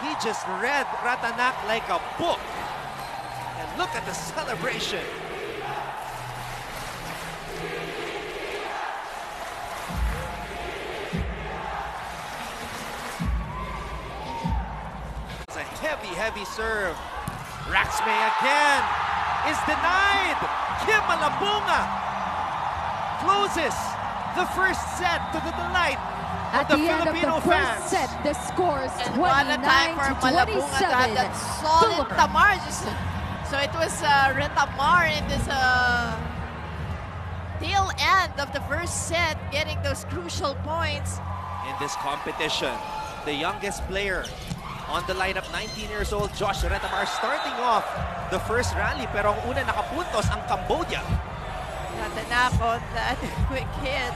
He just read Ratanak like a book. And look at the celebration. It's a heavy serve. Raxmay again is denied. Kim Malabunga closes the first set to the delight At of the the end Filipino of the first fans. set, the score is And what a time for 29 to Malabunga to have 27. that solid Tamar. So it was Retamar in this tail end of the first set, getting those crucial points. In this competition, the youngest player on the lineup, 19 years old, Josh Retamar, starting off the first rally. Pero ang una nakapuntos ang Cambodia. Ratanak on that quick hit.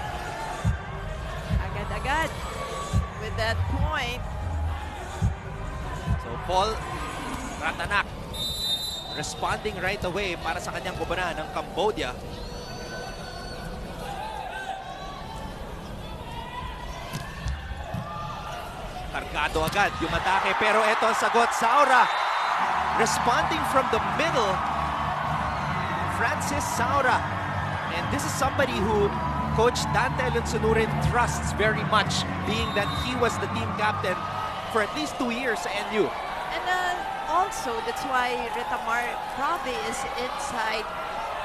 Agad-agad with that point. So Paul Ratanak responding right away para sa kanyang kubanan ng Cambodia. Kargado agad yung atake, pero eto ang sagot. Saura responding from the middle. Francis Saura. And this is somebody who Coach Dante Lunsunurin trusts very much, being that he was the team captain for at least 2 years sa NU. And also, that's why Retamar probably is inside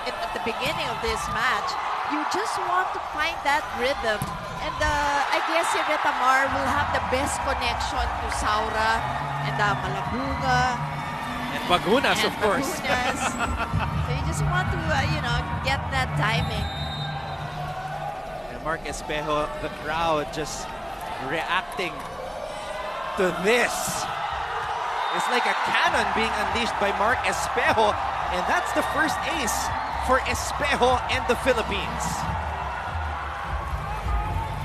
at the beginning of this match. You just want to find that rhythm. And I guess si Retamar will have the best connection to Saura and Malabunga. And Bagunas, and of course. Bagunas. So you just want to, get that timing. And Mark Espejo, the crowd just reacting to this. It's like a cannon being unleashed by Mark Espejo. And that's the first ace for Espejo and the Philippines.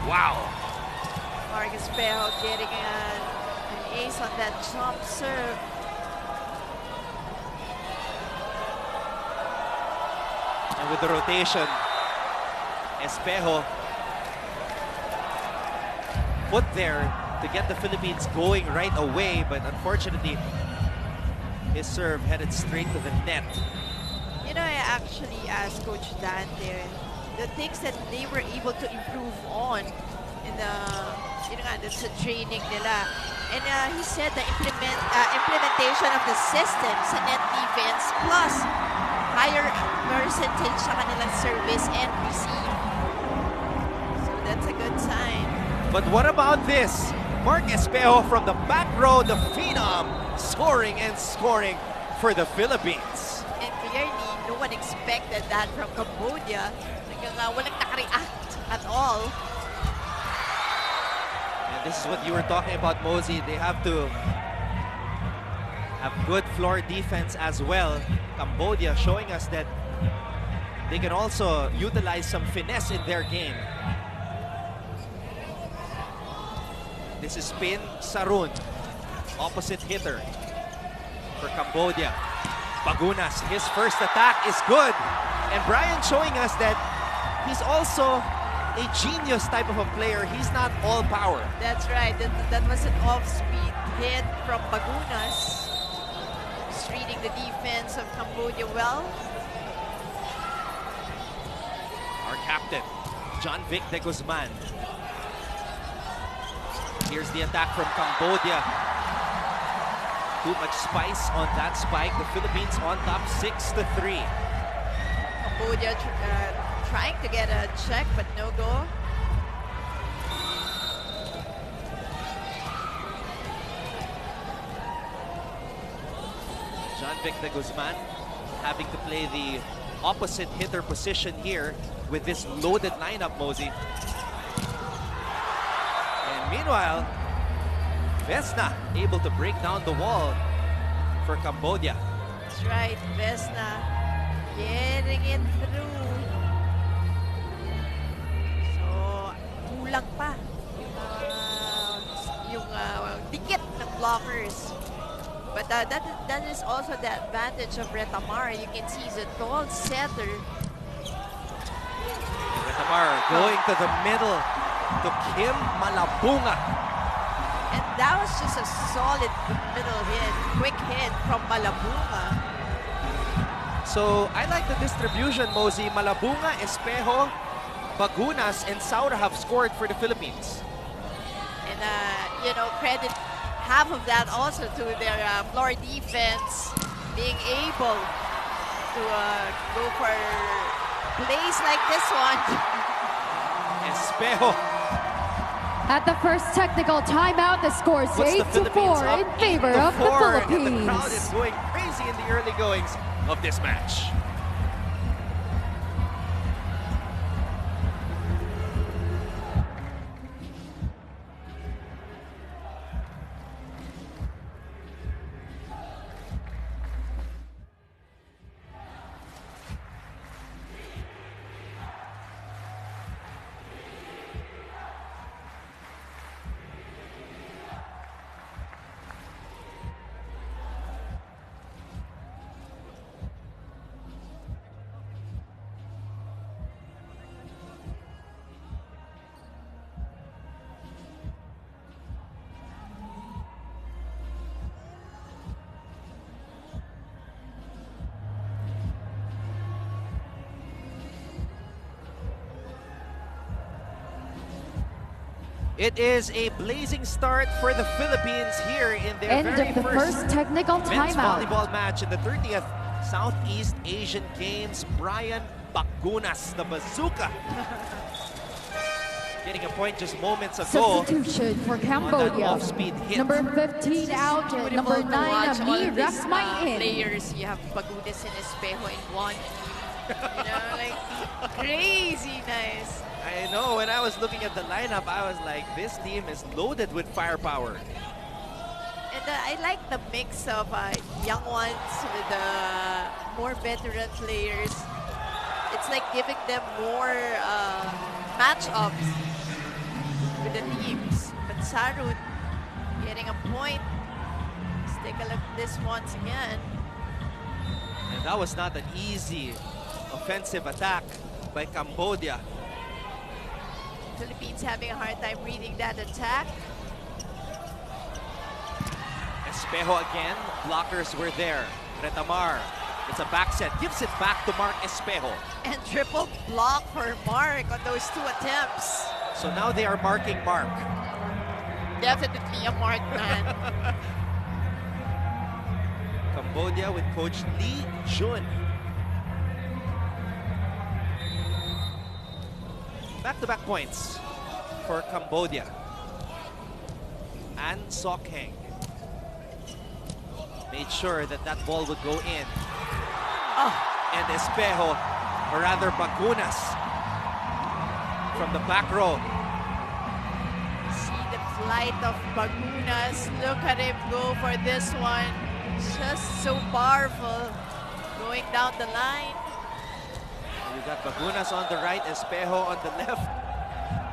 Wow. Mark Espejo getting an ace on that jump serve. And with the rotation, Espejo put there to get the Philippines going right away, but unfortunately, his serve headed straight to the net. You know, I actually asked Coach Dante the things that they were able to improve on in the, that's the training nila. And he said the implementation of the system sa net defense plus higher percentage sa kanilang service and receive. So that's a good sign. But what about this? Mark Espejo from the back row, the phenom, scoring and scoring for the Philippines. And clearly, no one expected that from Cambodia. Walang nakareact at all. And this is what you were talking about, Mosey. They have to have good floor defense as well. Cambodia showing us that they can also utilize some finesse in their game. This is Pin Sarun, opposite hitter for Cambodia. Bagunas, his first attack is good. And Brian showing us that he's also a genius type of a player. He's not all power. That's right. That was an off-speed hit from Bagunas. Just reading the defense of Cambodia well. Our captain, John Vic de Guzman. Here's the attack from Cambodia. Too much spice on that spike. The Philippines on top 6-3. Cambodia trying to get a check, but no go. John Vic de Guzman having to play the opposite hitter position here with this loaded lineup, Mosey. And meanwhile, Vesna able to break down the wall for Cambodia. That's right, Vesna getting it through. So, kulang pa yung dikit ng blockers. But that is also the advantage of Retamar. You can see he's a tall setter. Retamar going to the middle to Kim Malabunga. And that was just a solid middle hit, quick hit from Malabunga. So I like the distribution, Mosey. Malabunga, Espejo, Bagunas, and Saura have scored for the Philippines. And, you know, credit half of that also to their floor defense being able to go for plays like this one. Espejo. At the first technical timeout, the score is Puts the 8-4 in favor of the 8-4, and the Philippines. crowd is going crazy in the early goings of this match. It is a blazing start for the Philippines here in their End very of the first technical men's timeout. volleyball match in the 30th Southeast Asian Games. Brian Bagunas, the bazooka, getting a point just moments ago. Substitution for On that Cambodia. off-speed hit. Number 15 out and Beautiful number to 9 watch all Ami of these Rasmain. players. You have Bagunas and Espejo in one team. You know, like crazy nice. I know, when I was looking at the lineup, I was like, this team is loaded with firepower. And I like the mix of young ones with more veteran players. It's like giving them more matchups with the teams. But Sarun getting a point. Let's take a look at this once again. And that was not an easy offensive attack by Cambodia. Philippines having a hard time reading that attack. Espejo again, blockers were there. Retamar, it's a back set, gives it back to Mark Espejo. And triple block for Mark on those two attempts. So now they are marking Mark. Definitely a Mark man. Cambodia with coach Lee Jun. Back-to-back points for Cambodia. An Sok Heng made sure that that ball would go in. And Espejo, or rather Bagunas, from the back row. See the flight of Bagunas. Look at him go for this one. Just so powerful. Going down the line. You got Bagunas on the right, Espejo on the left,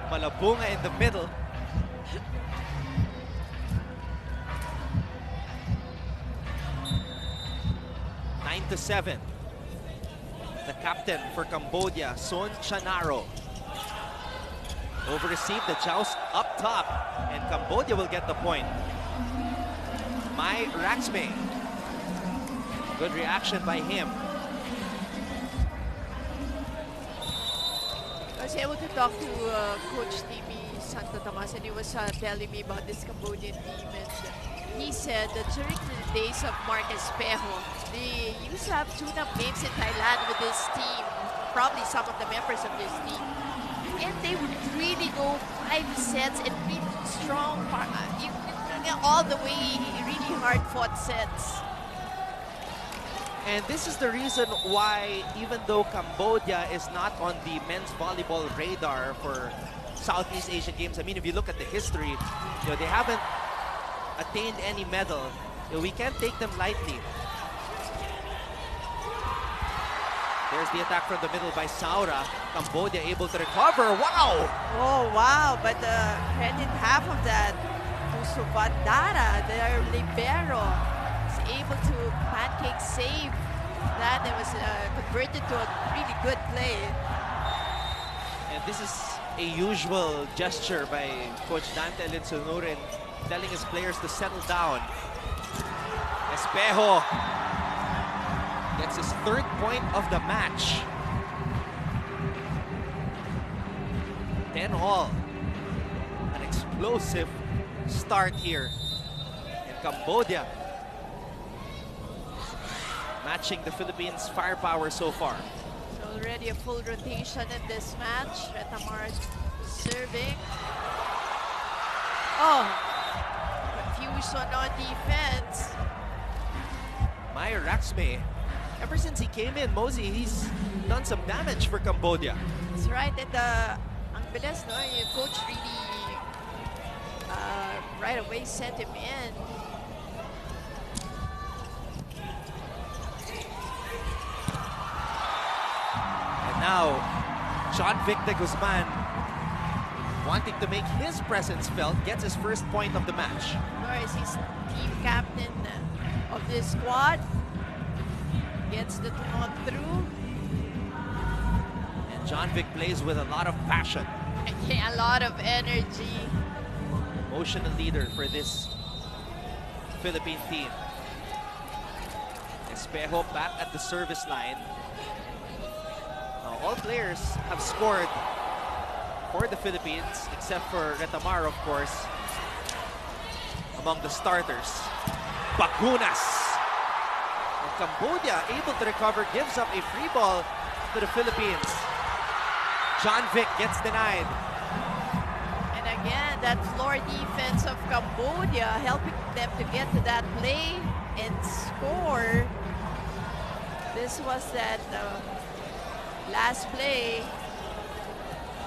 Malabunga in the middle. Nine to 7. The captain for Cambodia, Son Chanaro. Over received the joust up top, and Cambodia will get the point. Mai Raxme. Good reaction by him. I was able to talk to Coach Timmy Santo Tomas, and he was telling me about this Cambodian team. And he said that during the days of Mark Espejo, they used to have tune-up games in Thailand with this team, probably some of the members of this team. And they would really go 5 sets and beat strong, all the way, really hard-fought sets. And this is the reason why, even though Cambodia is not on the men's volleyball radar for Southeast Asian Games, I mean, if you look at the history, you know, they haven't attained any medal. You know, we can't take them lightly. There's the attack from the middle by Saura. Cambodia able to recover. Wow! Oh, wow. But credit half of that to Subandara, their libero. Is able to pancake save that. It was converted to a really good play. And this is a usual gesture by Coach Dante Linsonurin telling his players to settle down. Espejo gets his 3rd point of the match. 10-all. An explosive start here in Cambodia. Matching the Philippines' firepower so far. So already a full rotation in this match. Retamar serving. Oh, confusion on defense. Meyer Raxme, ever since he came in, Mosey, he's done some damage for Cambodia. That's right, and ang bilis, no? Yung coach really right away sent him in. And now, John Victor Guzman, wanting to make his presence felt, gets his 1st point of the match. Of course, he's team captain of this squad. Gets the one through. And John Vic plays with a lot of passion. Yeah, a lot of energy. Emotional leader for this Philippine team. Espejo back at the service line. Now, all players have scored for the Philippines, except for Retamar, of course, among the starters. Bagunas. And Cambodia, able to recover, gives up a free ball to the Philippines. John Vic gets denied. And again, that floor defense of Cambodia helping them to get to that play and score. This was that last play.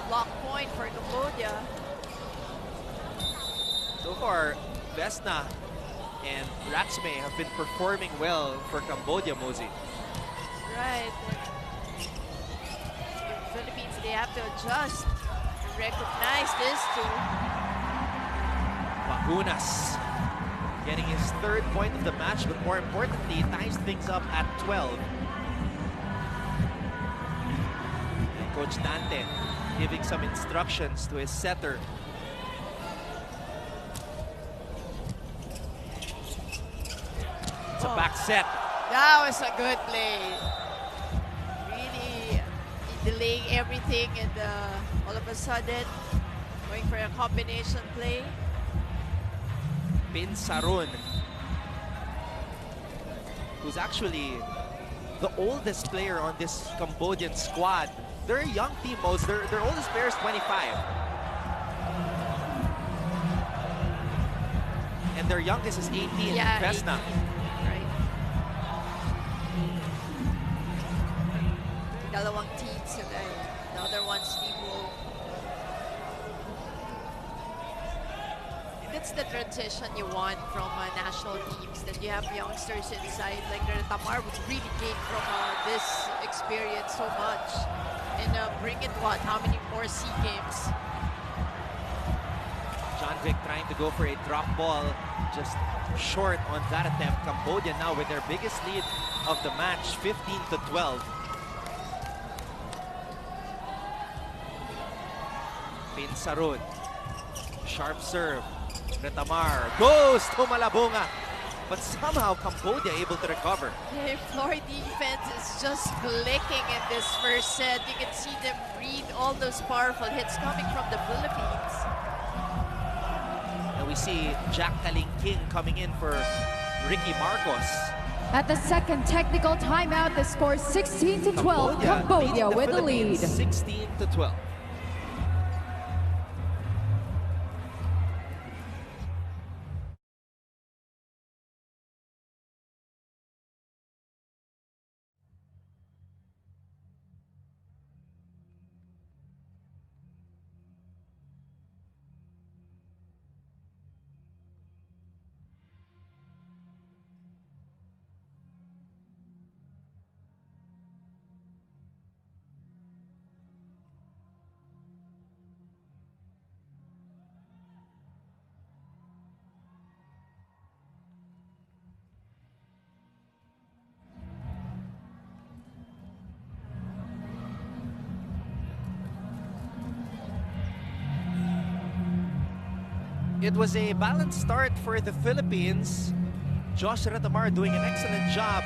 Block point for Cambodia. So far, Vesna and Raxme have been performing well for Cambodia, Mosey. Right. The Philippines, they have to adjust and recognize this too. Bagunas getting his 3rd point of the match, but more importantly, ties things up at 12. And Coach Dante giving some instructions to his setter. It's a back set. That was a good play. Really delaying everything and all of a sudden going for a combination play. Sarun, who's actually the oldest player on this Cambodian squad. They're a young team, most. Their oldest player is 25. And their youngest is 18, Yeah, Vesna. 18, right. Dalawang teams and the other one steamroll. It's the transition you want from national teams, that you have youngsters inside. Like Tamar would really gain from this experience so much. And bring it, what, how many more SEA Games? John Vic trying to go for a drop ball, just short on that attempt. Cambodia now with their biggest lead of the match, 15-12. Sarun, sharp serve. Retamar goes to Malabunga, but somehow Cambodia able to recover. The floor defense is just clicking in this first set. You can see them read all those powerful hits coming from the Philippines. And we see Jack Kaling King coming in for Ricky Marcos. At the 2nd technical timeout, the score 16-12. Cambodia with the lead. 16-12. It was a balanced start for the Philippines. Josh Retamar doing an excellent job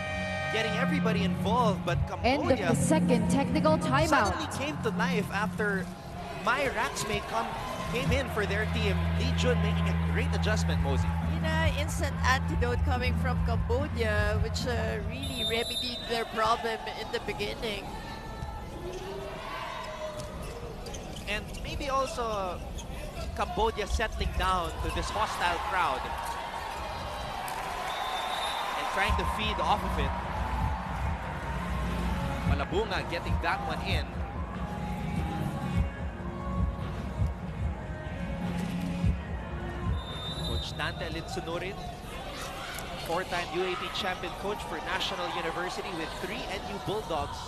getting everybody involved, but End of Cambodia the second technical timeout. suddenly came to life after Mai Raxmay came in for their team. Lee Jun making a great adjustment, Mosey. You know, instant antidote coming from Cambodia, which really remedied their problem in the beginning. And maybe also Cambodia settling down to this hostile crowd and trying to feed off of it. Malabunga getting that one in. Coach Dante Litsunurin, four-time UAP champion coach for National University with 3 NU Bulldogs.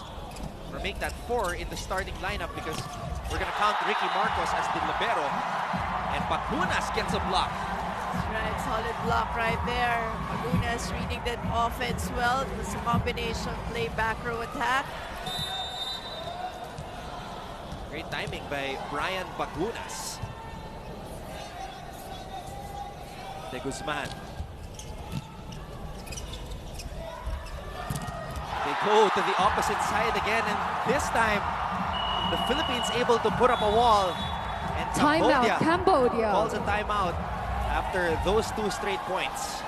Or make that 4 in the starting lineup because we're going to count Ricky Marcos as the libero. And Bacunas gets a block. That's right, solid block right there. Bacunas reading that offense well. It was a combination play, back row attack. Great timing by Brian Bacunas. De Guzman. They go to the opposite side again, and this time the Philippines able to put up a wall, and Timeout, Cambodia. calls a timeout after those 2 straight points.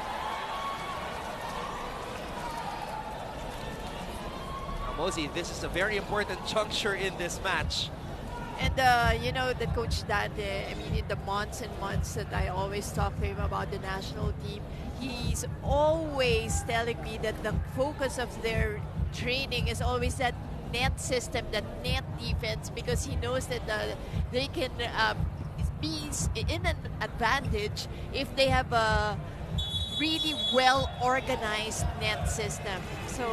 Now, Mosey, this is a very important juncture in this match. And you know that Coach Dante, I mean, in the months and months that I always talk to him about the national team, he's always telling me that the focus of their training is always that net system, that net defense, because he knows that they can be in an advantage if they have a really well-organized net system. So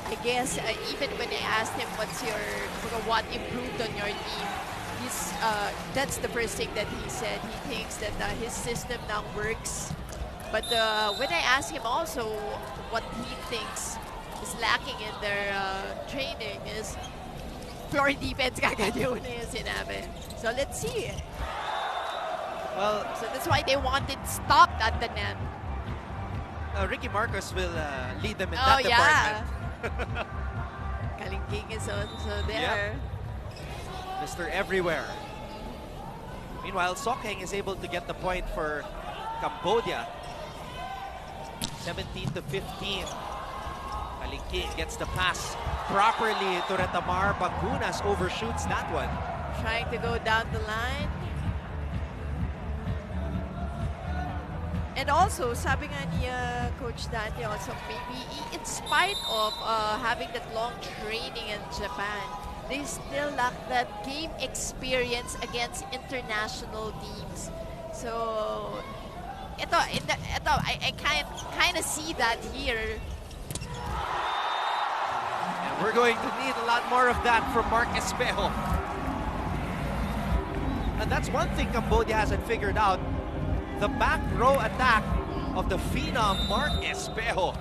I guess even when I asked him what improved on your team, that's the first thing that he said. He thinks that his system now works. But when I asked him also what he thinks is lacking in their training is floor defense, kagad yun yung sinabi. So let's see. Well, So that's why they want it stopped at the net. Ricky Marcos will lead them in Oh, that yeah. department. Kalingking is also there. Mr. Everywhere. Meanwhile, Sokheng is able to get the point for Cambodia. 17-15. Kalingking gets the pass properly to Retamar. Bacunas overshoots that one. Trying to go down the line. And also, sabi nga ni Coach Dante also, maybe in spite of having that long training in Japan, they still lack that game experience against international teams. So, I kind of see that here. And we're going to need a lot more of that from Mark Espejo. And that's one thing Cambodia hasn't figured out. The back row attack of the phenom Mark Espejo.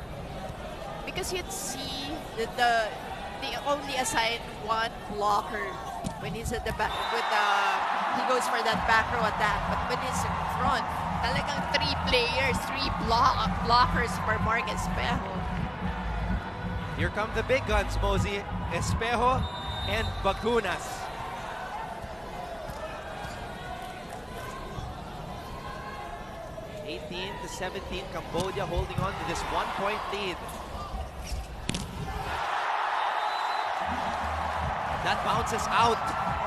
Because you'd see that they only assign one blocker when he's at the back he goes for that back row attack. But when he's in front, talagang 3 players, 3 blockers for Mark Espejo. Here come the big guns, Mosey. Espejo and Bacunas. 18-17, Cambodia holding on to this 1-point lead. That bounces out.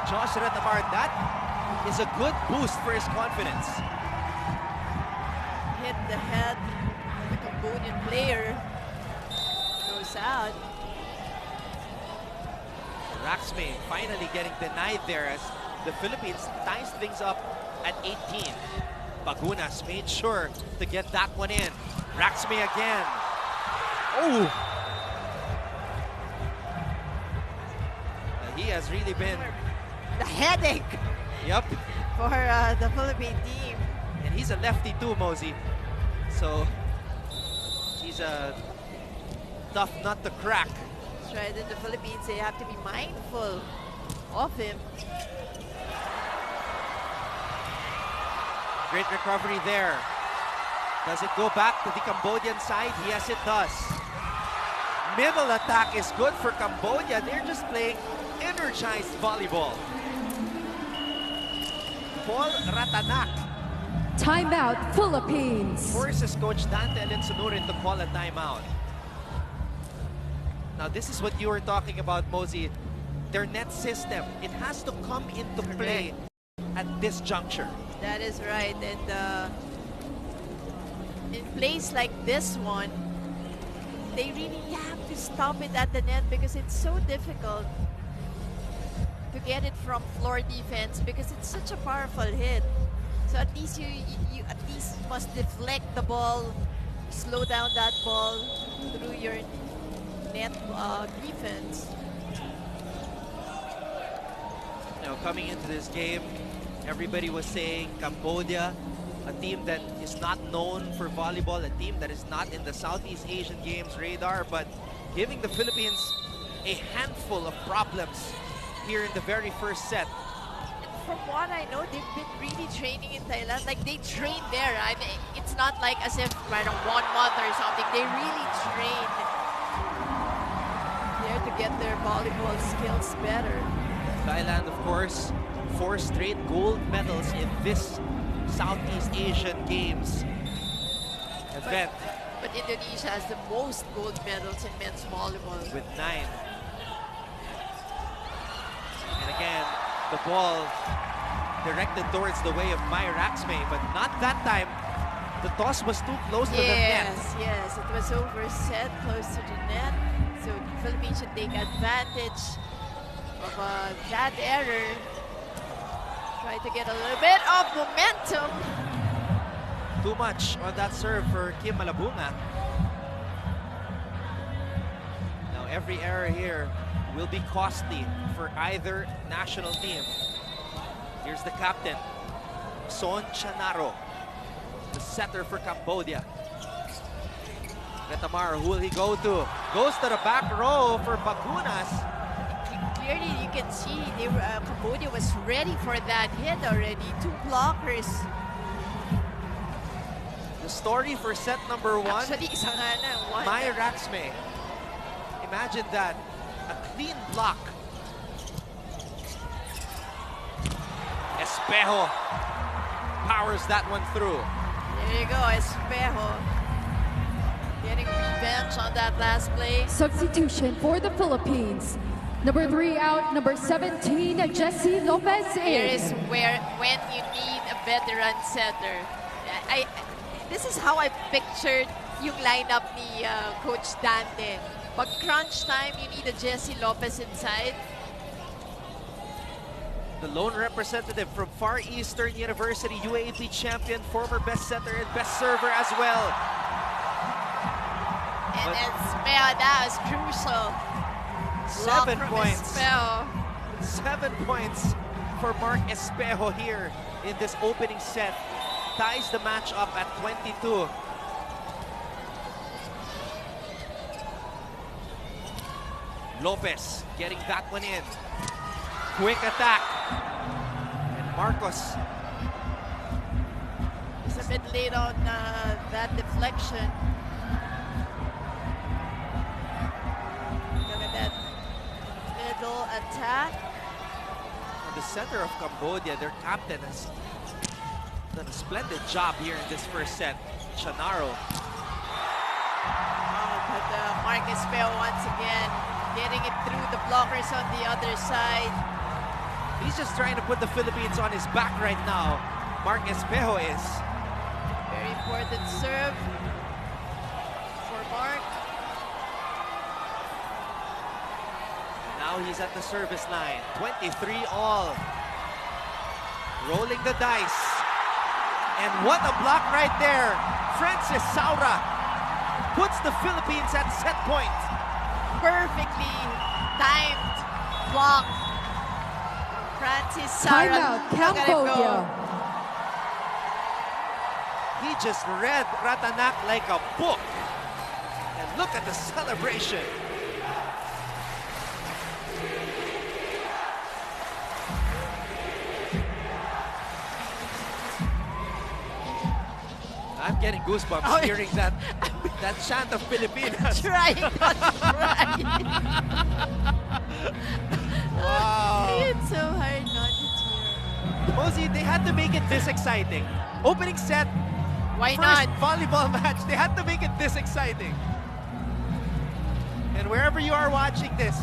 Josh Retamar, that is a good boost for his confidence. Hit the head of the Cambodian player. Goes out. Raxmay finally getting denied there as the Philippines ties things up at 18. Bacunas made sure to get that one in. Raxmay again. Oh! He has really been... The headache Yep. for the Philippine team. And he's a lefty too, Mosey. So, he's a tough nut to crack. That's right, in the Philippines, they have to be mindful of him. Great recovery there. Does it go back to the Cambodian side? Yes, it does. Middle attack is good for Cambodia. They're just playing energized volleyball. Paul Ratanak Timeout, Philippines. forces Coach Dante Alinsunurin to call a timeout. Now, this is what you were talking about, Mosey. Their net system, it has to come into play at this juncture. That is right. And in plays like this one, they really have to stop it at the net because it's so difficult to get it from floor defense because it's such a powerful hit. So at least you at least must deflect the ball, slow down that ball through your net defense. You know, coming into this game, everybody was saying Cambodia, a team that is not known for volleyball, a team that is not in the Southeast Asian Games radar, but giving the Philippines a handful of problems here in the very first set. From what I know, they've been really training in Thailand. Like, they train there. I mean, it's not like as if, I don't know, 1 month or something. They really train there to get their volleyball skills better. Thailand, of course, 4 straight gold medals in this Southeast Asian Games event But Indonesia has the most gold medals in men's volleyball. with 9. And again, the ball directed towards the way of Mai Raxmay, but not that time. The toss was too close to the net. Yes, it was overset close to the net. So the Philippines should take advantage of that error. Try to get a little bit of momentum. Too much on that serve for Kim Malabunga. Now every error here will be costly for either national team. Here's the captain, Son Chanaro, the setter for Cambodia. Retamar, who will he go to? Goes to the back row for Bagunas. Clearly, you can see Cambodia was ready for that hit already. 2 blockers. The story for set number 1, Actually, isa nga na. Mai Raxmay. Imagine that, a clean block. Espejo powers that one through. There you go, Espejo. Getting revenge on that last play. Substitution for the Philippines. Number 3 out, number 17, Jessie Lopez Here in. is when you need a veteran setter. This is how I pictured yung lineup ni Coach Dante. Pag crunch time, you need a Jessie Lopez inside. The lone representative from Far Eastern University, UAAP champion, former best setter and best server as well. And Espejo, that was crucial. 7 points. Espejo. 7 points for Mark Espejo here in this opening set. Ties the match up at 22. Lopez getting that one in. Quick attack. And Marcos. It's a bit late on that deflection. Look at that middle attack. The center of Cambodia, their captain, has done a splendid job here in this first set. Chanaro. But Mark Espejo once again getting it through the blockers on the other side. He's just trying to put the Philippines on his back right now. Mark Espejo is. Very important serve for Mark. Now he's at the service line. 23 all. Rolling the dice. And what a block right there. Francis Saura puts the Philippines at set point. Perfectly timed block. Francis Saura. Timeout, Look at it go. Cambodia. He just read Ratanak like a book. And look at the celebration. I'm getting goosebumps Oh, hearing that chant of Filipinas. Trying not to cry. Wow. It's so hard not to tear. Mosey, they had to make it this exciting. Opening set, Why first not? volleyball match, they had to make it this exciting. And wherever you are watching this,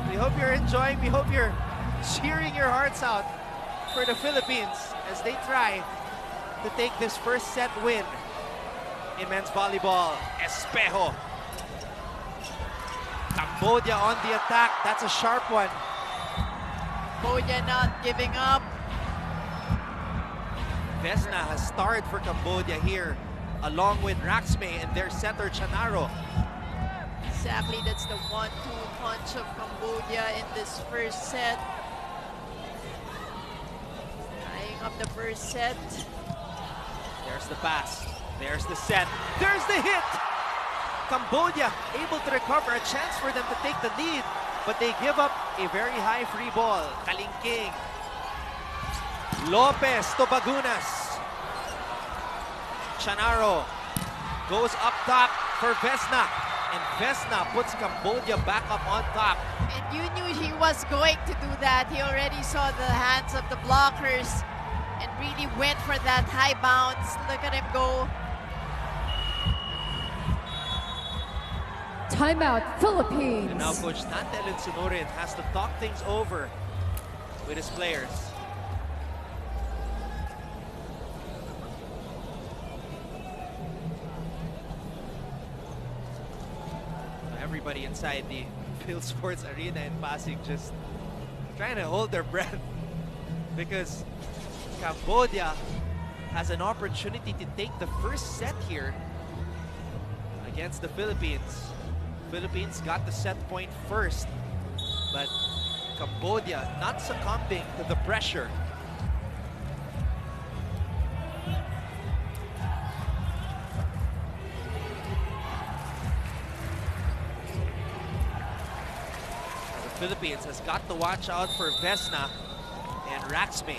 we hope you're enjoying, we hope you're cheering your hearts out for the Philippines as they try to take this first set win in men's volleyball. Espejo. Cambodia on the attack. That's a sharp one. Cambodia not giving up. Vesna has starred for Cambodia here, along with Raxme and their setter Chanaro. Exactly, that's the 1-2 punch of Cambodia in this first set. Tying up the first set. There's the pass. There's the set. There's the hit! Cambodia able to recover, a chance for them to take the lead, but they give up a very high free ball. Kalingking. Lopez to Bagunas. Chanaro goes up top for Vesna. And Vesna puts Cambodia back up on top. And you knew he was going to do that. He already saw the hands of the blockers and really went for that high bounce. Look at him go. Timeout, Philippines. And now Coach Dante Linsunurin has to talk things over with his players. Everybody inside the Phil Sports Arena in Pasig just trying to hold their breath because Cambodia has an opportunity to take the first set here against the Philippines. Philippines got the set point first, but Cambodia not succumbing to the pressure. The Philippines has got to watch out for Vesna and Raxme.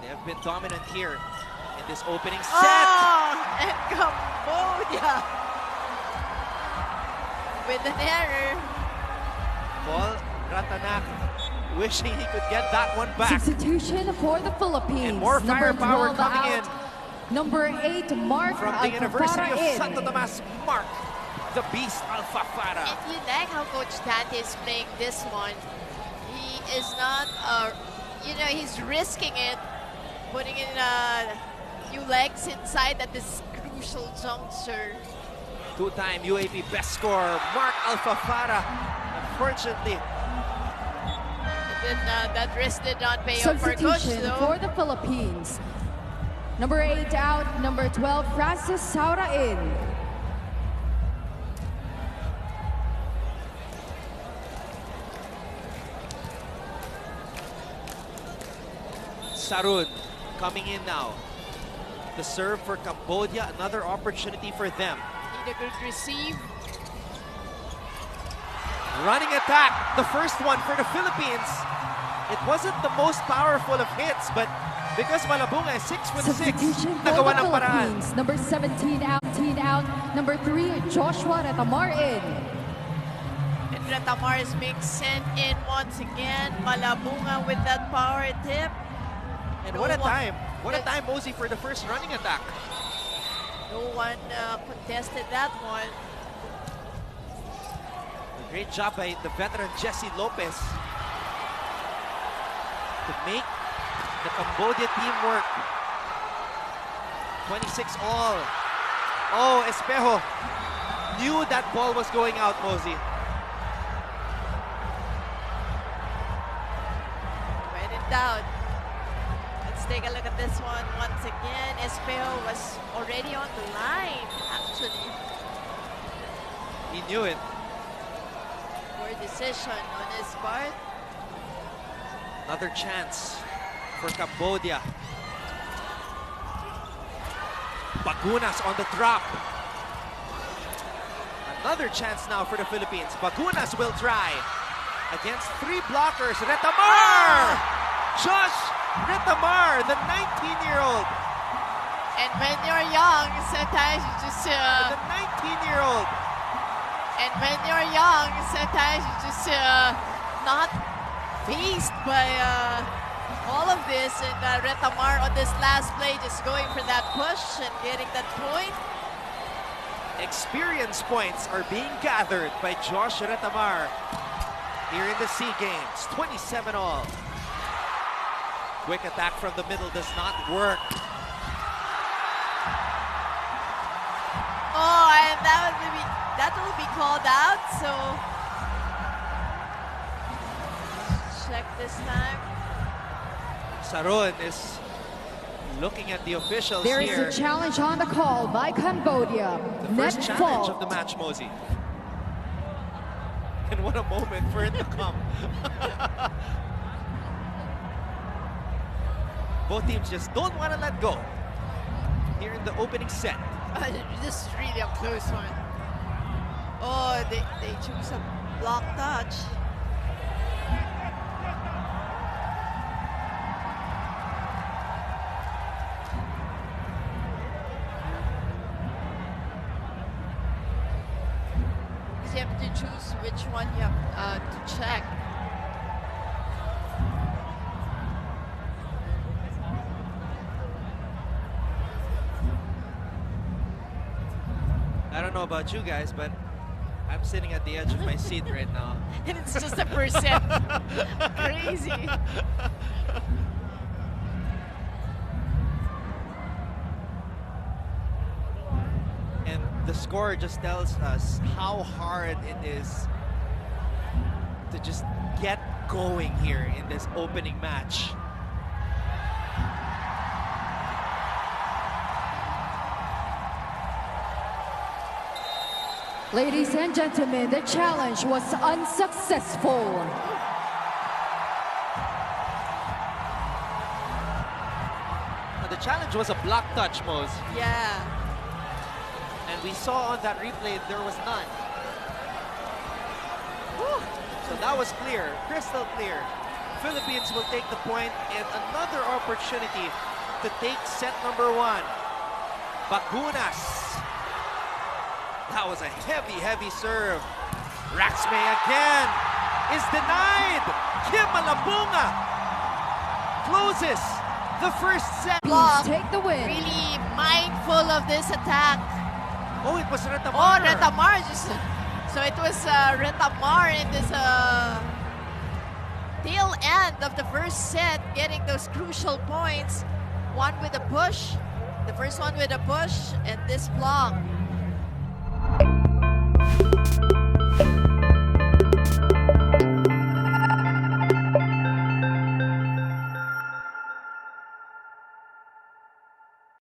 They have been dominant here in this opening set. Oh, and Cambodia with an error. Paul Ratanak wishing he could get that one back. Substitution for the Philippines. And more firepower Number 12 coming out. Number 8, Mark From the University of in. Santo Tomas, Mark, the Beast Alfafara. And you like how Coach Dante is playing this one. He is not, you know, he's risking it, putting in new legs inside at this crucial juncture. Two-time UAP best scorer, Mark Alfafara. Unfortunately, Then, that risk did not pay off for Coach, Substitution though. for the Philippines. Number 8 out, number 12, Francis Saura in. Sarun coming in now. The serve for Cambodia, another opportunity for them. Need a good receive. Running attack, the first one for the Philippines. It wasn't the most powerful of hits, but because Malabunga is 6'6", Substitution for nagawa the ng paraan. Philippines. Number 17 out, number 3, Joshua Retamar in. And Retamar is being sent in once again. Malabunga with that power tip. And No what a one- time. What a time, Mosey, for the first running attack. No one contested that one. A great job by the veteran Jesse Lopez to make the Cambodia team work. 26 all. Oh, Espejo knew that ball was going out, Mosey. When in doubt. Let's take a look at this one once again. Espejo was already on the line, actually. He knew it. Poor decision on his part. Another chance for Cambodia. Bagunas on the drop. Another chance now for the Philippines. Bagunas will try. Against 3 blockers. Retamar! Josh Retamar, the 19-year-old. And when you're young, sometimes you just The 19-year-old. and when you're young, sometimes you just not faced by all of this. And Retamar on this last play just going for that push and getting that point. Experience points are being gathered by Josh Retamar here in the SEA Games. 27 all. Quick attack from the middle does not work. Oh, and that will be called out. So check this time. Sarun is looking at the officials There is here. a challenge on the call by Cambodia. The first Net challenge fault. of the match, Mosey. And what a moment for it to come. Both teams just don't want to let go here in the opening set. This is really a close one. Oh, they choose a block touch. Because you have to choose which one you have to check. I don't know about you guys, but I'm sitting at the edge of my seat right now. And it's just a percent. Crazy. And the score just tells us how hard it is to just get going here in this opening match. Ladies and gentlemen, the challenge was unsuccessful. Now, the challenge was a block touch, Mose. Yeah. And we saw on that replay there was none. Whew. So that was clear, crystal clear. Philippines will take the point and another opportunity to take set number 1. Bagunas. That was a heavy, heavy serve. Raxmay again is denied. Kim Malabunga closes the first set. Block. Take the win. Really mindful of this attack. Oh, it was Retamar. Oh, Retamar just. So it was Retamar in this tail end of the first set, getting those crucial points. One with a push, the first one with a push, and this block.